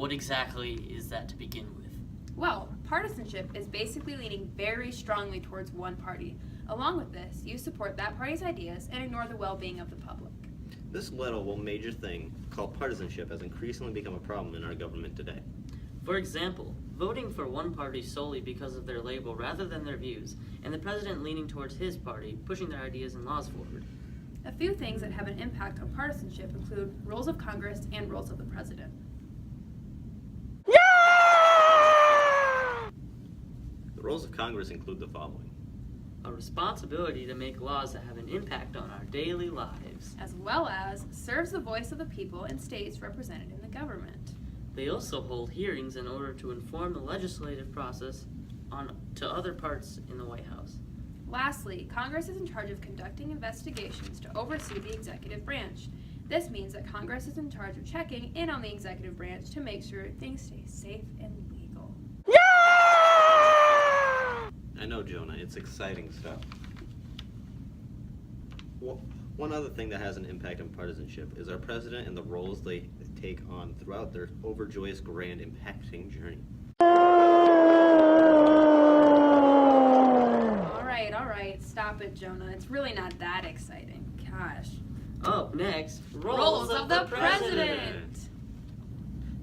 what exactly is that to begin with? Well, partisanship is basically leaning very strongly towards one party. Along with this, you support that party's ideas and ignore the well-being of the public. This little major thing called partisanship has increasingly become a problem in our government today. For example, voting for one party solely because of their label rather than their views, and the president leaning towards his party, pushing their ideas and laws forward. A few things that have an impact on partisanship include roles of Congress and roles of the president. The roles of Congress include the following. A responsibility to make laws that have an impact on our daily lives. As well as serves the voice of the people and states represented in the government. They also hold hearings in order to inform the legislative process to other parts in the White House. Lastly, Congress is in charge of conducting investigations to oversee the executive branch. This means that Congress is in charge of checking in on the executive branch to make sure things stay safe and legal. I know, Jonah, it's exciting stuff. One other thing that has an impact on partisanship is our president and the roles they take on throughout their overjoyous, grand, impacting journey. All right, stop it, Jonah. It's really not that exciting. Gosh. Up next, Roles of the president.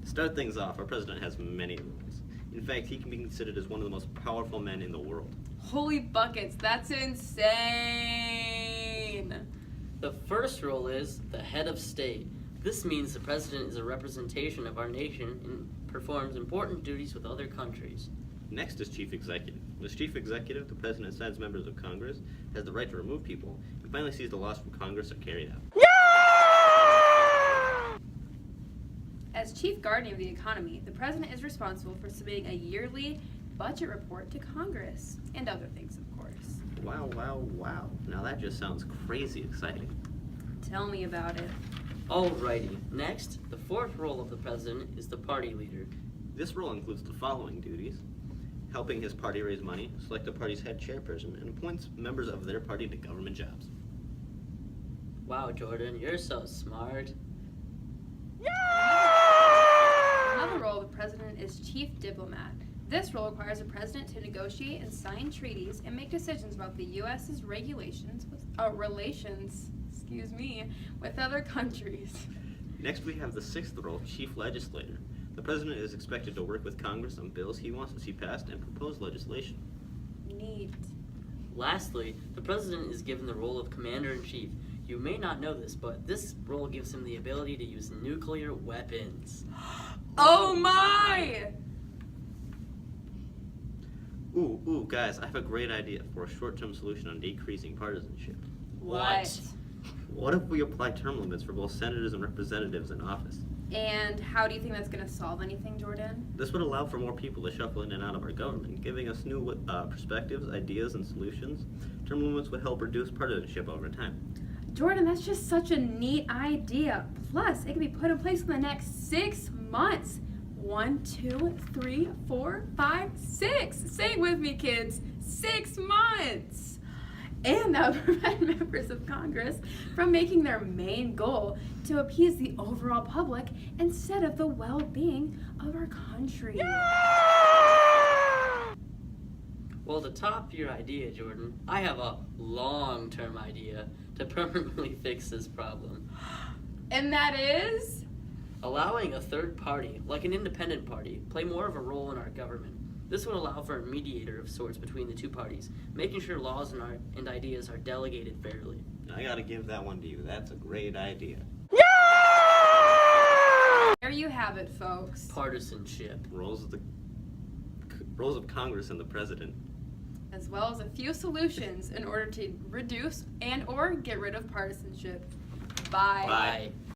To start things off, our president has many roles. In fact, he can be considered as one of the most powerful men in the world. Holy buckets, that's insane. The first role is the head of state. This means the president is a representation of our nation and performs important duties with other countries. Next is chief executive. As chief executive, the president assigns members of Congress, has the right to remove people, and finally sees the laws from Congress are carried out. As chief guardian of the economy, the president is responsible for submitting a yearly budget report to Congress, and other things, of course. Wow, wow, wow. Now that just sounds crazy exciting. Tell me about it. Alrighty, next, the fourth role of the president is the party leader. This role includes the following duties: helping his party raise money, select the party's head chairperson, and appoints members of their party to government jobs. Wow, Jordan, you're so smart. Another role of the president is chief diplomat. This role requires the president to negotiate and sign treaties and make decisions about the U.S.'s relations with other countries. Next, we have the sixth role, chief legislator. The president is expected to work with Congress on bills he wants to see passed and propose legislation. Neat. Lastly, the president is given the role of commander-in-chief. You may not know this, but this role gives him the ability to use nuclear weapons. Oh my! Ooh, guys, I have a great idea for a short-term solution on decreasing partisanship. What? What if we apply term limits for both senators and representatives in office? And how do you think that's going to solve anything, Jordan? This would allow for more people to shuffle in and out of our government, giving us new perspectives, ideas, and solutions. Term limits would help reduce partisanship over time. Jordan, that's just such a neat idea. Plus, it can be put in place in the next 6 months. 1, 2, 3, 4, 5, 6. Say it with me, kids. 6 months. And that would prevent members of Congress from making their main goal to appease the overall public instead of the well-being of our country. Yeah! Well, to top your idea, Jordan, I have a long-term idea to permanently fix this problem. And that is? Allowing a third party, like an independent party, play more of a role in our government. This would allow for a mediator of sorts between the two parties, making sure laws and ideas are delegated fairly. I gotta give that one to you. That's a great idea. There you have it, folks. Partisanship. Roles of Congress and the president. As well as a few solutions in order to reduce and or get rid of partisanship. Bye. Bye.